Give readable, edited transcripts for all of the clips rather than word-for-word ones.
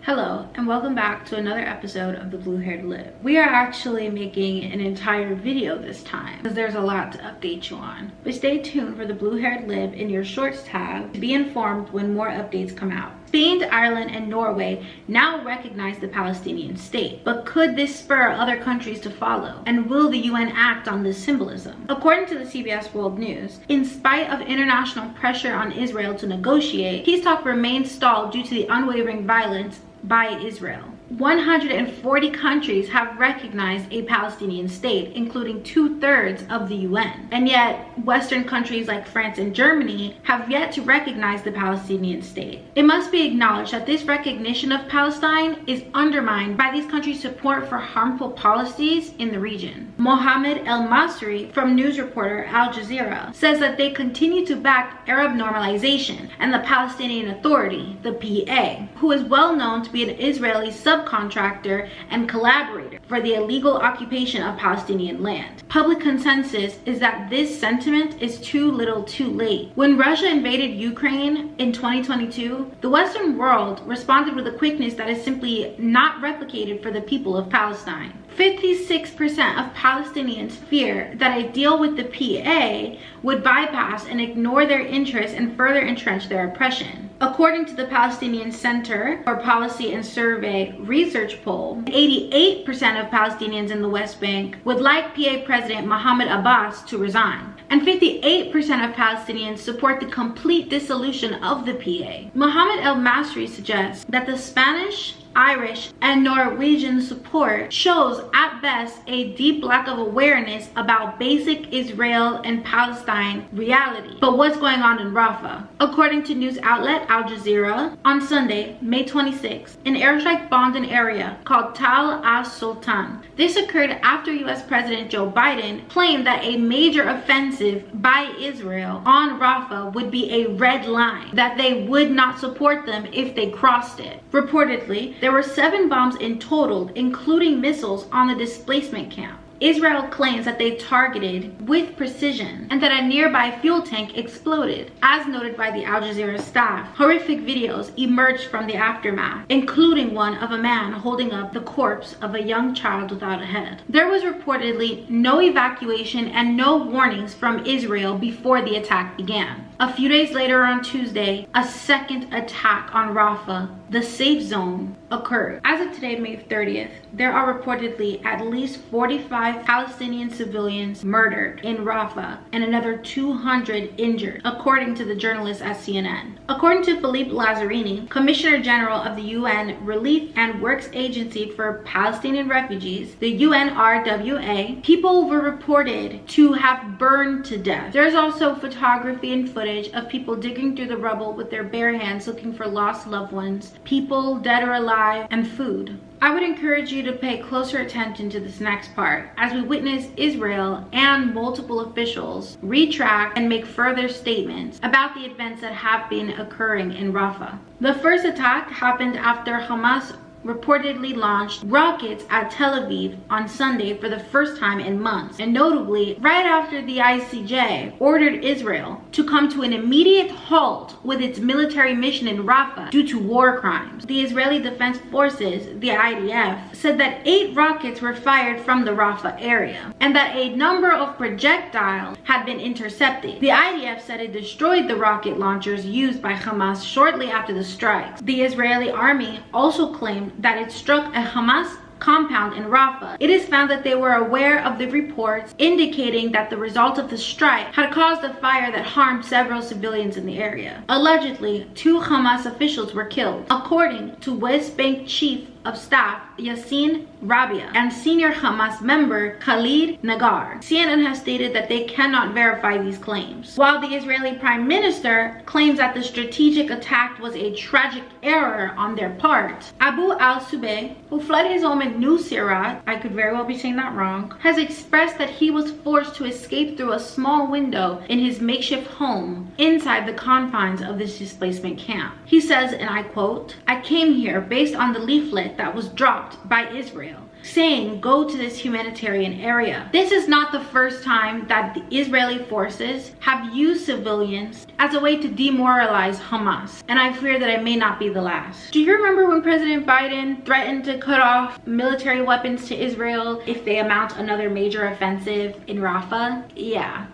Hello and welcome back to another episode of The Blue-Haired Lib. We are actually making an entire video this time because there's a lot to update you on. But stay tuned for The Blue-Haired Lib in your Shorts tab to be informed when more updates come out. Spain, Ireland, and Norway now recognize the Palestinian state. But could this spur other countries to follow? And will the UN act on this symbolism? According to the CBS World News, in spite of international pressure on Israel to negotiate, peace talks remain stalled due to the unwavering violence by Israel. 140 countries have recognized a Palestinian state, including 2/3 of the UN. And yet, Western countries like France and Germany have yet to recognize the Palestinian state. It must be acknowledged that this recognition of Palestine is undermined by these countries' support for harmful policies in the region. Mohamad Elmasry from news reporter Aljazeera says that they continue to back Arab normalization and the Palestinian Authority, the PA, who is well known to be an Israeli subcontractor and collaborator for the illegal occupation of Palestinian land. Public consensus is that this sentiment is too little too late. When Russia invaded Ukraine in 2022, the Western world responded with a quickness that is simply not replicated for the people of Palestine. 56% of Palestinians fear that a deal with the PA would bypass and ignore their interests and further entrench their oppression. According to the Palestinian Center for Policy and Survey research poll, 88% of Palestinians in the West Bank would like PA President Mahmoud Abbas to resign. And 58% of Palestinians support the complete dissolution of the PA. Mohamad Elmasry suggests that the Spanish, Irish, and Norwegian support shows at best a deep lack of awareness about basic Israel and Palestine reality. But what's going on in Rafah? According to news outlet Al Jazeera, on Sunday, May 26, an airstrike bombed an area called Tal al-Sultan. This occurred after US President Joe Biden claimed that a major offensive by Israel on Rafah would be a red line, that they would not support them if they crossed it. Reportedly, there were 7 bombs in total, including missiles on the displacement camp. Israel claims that they targeted with precision and that a nearby fuel tank exploded. As noted by the Al Jazeera staff, horrific videos emerged from the aftermath, including one of a man holding up the corpse of a young child without a head. There was reportedly no evacuation and no warnings from Israel before the attack began. A few days later on Tuesday, a second attack on Rafah, the safe zone, occurred. As of today, May 30th, there are reportedly at least 45 Palestinian civilians murdered in Rafah and another 200 injured, according to the journalist at CNN. According to Philippe Lazzarini, Commissioner General of the UN Relief and Works Agency for Palestinian Refugees, the UNRWA, people were reported to have burned to death. There's also photography and footage of people digging through the rubble with their bare hands looking for lost loved ones, people dead or alive, and food. I would encourage you to pay closer attention to this next part as we witness Israel and multiple officials retract and make further statements about the events that have been occurring in Rafah. The first attack happened after Hamas reportedly launched rockets at Tel Aviv on Sunday for the first time in months, and notably right after the ICJ ordered Israel to come to an immediate halt with its military mission in Rafah due to war crimes. The Israeli Defense Forces, the IDF, said that 8 rockets were fired from the Rafah area and that a number of projectiles had been intercepted. The IDF said it destroyed the rocket launchers used by Hamas shortly after the strikes. The Israeli army also claimed that it struck a Hamas compound in Rafah. It is found that they were aware of the reports indicating that the result of the strike had caused a fire that harmed several civilians in the area. Allegedly, 2 Hamas officials were killed, according to West Bank Chief of Staff Yassin Rabia and senior Hamas member Khalid Nagar. CNN has stated that they cannot verify these claims, while the Israeli Prime Minister claims that the strategic attack was a tragic error on their part. Abu al-Subeh, who fled his home in New Sirat, I could very well be saying that wrong, has expressed that he was forced to escape through a small window in his makeshift home inside the confines of this displacement camp. He says, and I quote, "I came here based on the leaflet that was dropped by Israel. saying go to this humanitarian area. This is not the first time that the Israeli forces have used civilians as a way to demoralize Hamas, and I fear that it may not be the last. Do you remember when President Biden threatened to cut off military weapons to Israel if they mount another major offensive in Rafah? Yeah.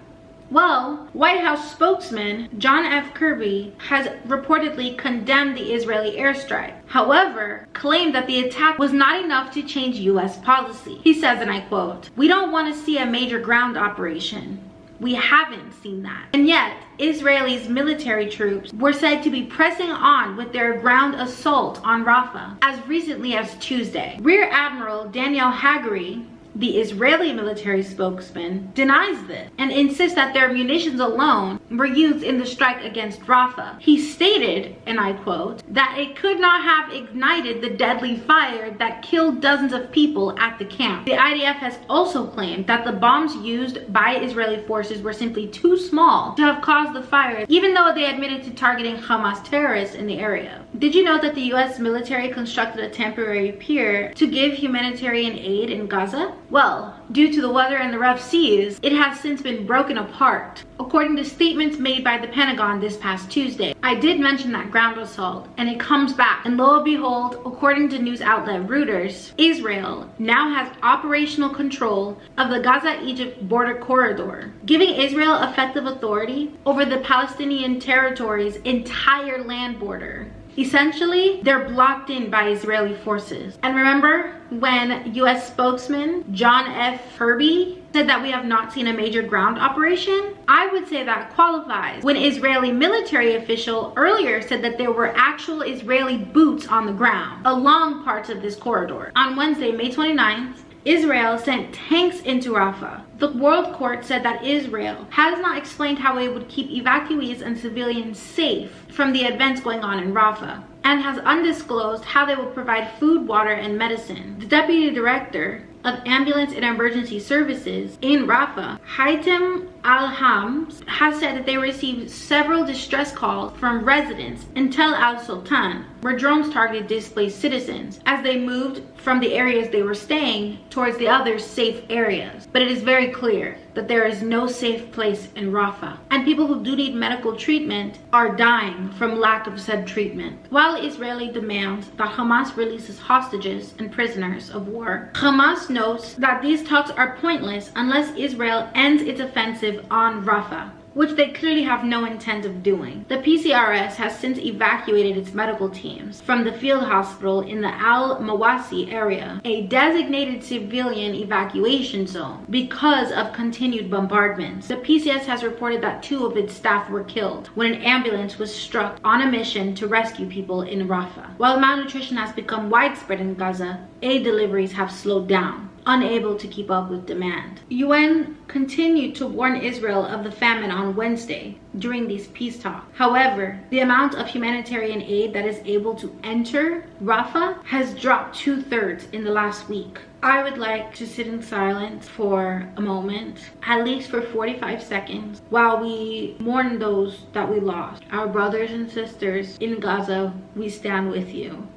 Well, White House spokesman John F. Kirby has reportedly condemned the Israeli airstrike. However, claimed that the attack was not enough to change U.S. policy. He says, and I quote, "We don't want to see a major ground operation. We haven't seen that." And yet, Israel's military troops were said to be pressing on with their ground assault on Rafah as recently as Tuesday. Rear Admiral Daniel Hagari, the Israeli military spokesman, denies this and insists that their munitions alone were used in the strike against Rafah. He stated, and I quote, that it could not have ignited the deadly fire that killed dozens of people at the camp. The IDF has also claimed that the bombs used by Israeli forces were simply too small to have caused the fire, even though they admitted to targeting Hamas terrorists in the area. Did you know that the US military constructed a temporary pier to give humanitarian aid in Gaza? Well, due to the weather and the rough seas, it has since been broken apart, according to statements made by the Pentagon this past Tuesday. I did mention that ground assault, and it comes back. And lo and behold, according to news outlet Reuters, Israel now has operational control of the Gaza-Egypt border corridor, giving Israel effective authority over the Palestinian territory's entire land border. Essentially, they're blocked in by Israeli forces. And remember when US spokesman John F. Kirby said that we have not seen a major ground operation? I would say that qualifies when Israeli military official earlier said that there were actual Israeli boots on the ground along parts of this corridor. On Wednesday, May 29th, Israel sent tanks into Rafah. The World Court said that Israel has not explained how it would keep evacuees and civilians safe from the events going on in Rafah, and has undisclosed how they will provide food, water, and medicine. The deputy director of Ambulance and Emergency Services in Rafah, Haitem Al-Hams, has said that they received several distress calls from residents in Tel Al-Sultan, where drones targeted displaced citizens as they moved from the areas they were staying towards the other safe areas. But it is very clear that there is no safe place in Rafah, and people who do need medical treatment are dying from lack of said treatment. While Israeli demands that Hamas releases hostages and prisoners of war, Hamas notes that these talks are pointless unless Israel ends its offensive on Rafah, which they clearly have no intent of doing. The PCRS has since evacuated its medical teams from the field hospital in the Al-Mawasi area, a designated civilian evacuation zone, because of continued bombardments. The PCS has reported that 2 of its staff were killed when an ambulance was struck on a mission to rescue people in Rafah. While malnutrition has become widespread in Gaza, aid deliveries have slowed down, unable to keep up with demand. UN continued to warn Israel of the famine on Wednesday during these peace talks. However, the amount of humanitarian aid that is able to enter Rafah has dropped 2/3 in the last week. I would like to sit in silence for a moment, at least for 45 seconds, while we mourn those that we lost. Our brothers and sisters in Gaza, we stand with you.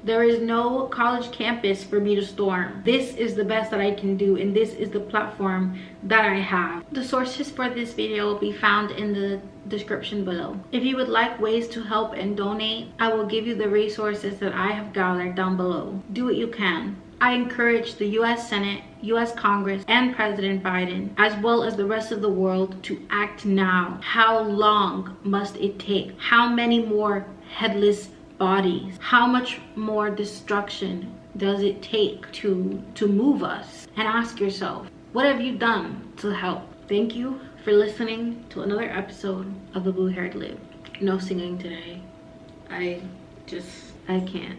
There is no college campus for me to storm. This is the best that I can do, and this is the platform that I have. The sources for this video will be found in the description below. If you would like ways to help and donate, I will give you the resources that I have gathered down below. Do what you can. I encourage the US Senate, US Congress, and President Biden, as well as the rest of the world, to act now. How long must it take? How many more headless bodies. How much more destruction does it take to move us? And ask yourself, what have you done to help? Thank you for listening to another episode of The Blue Haired Live. No singing today. I can't.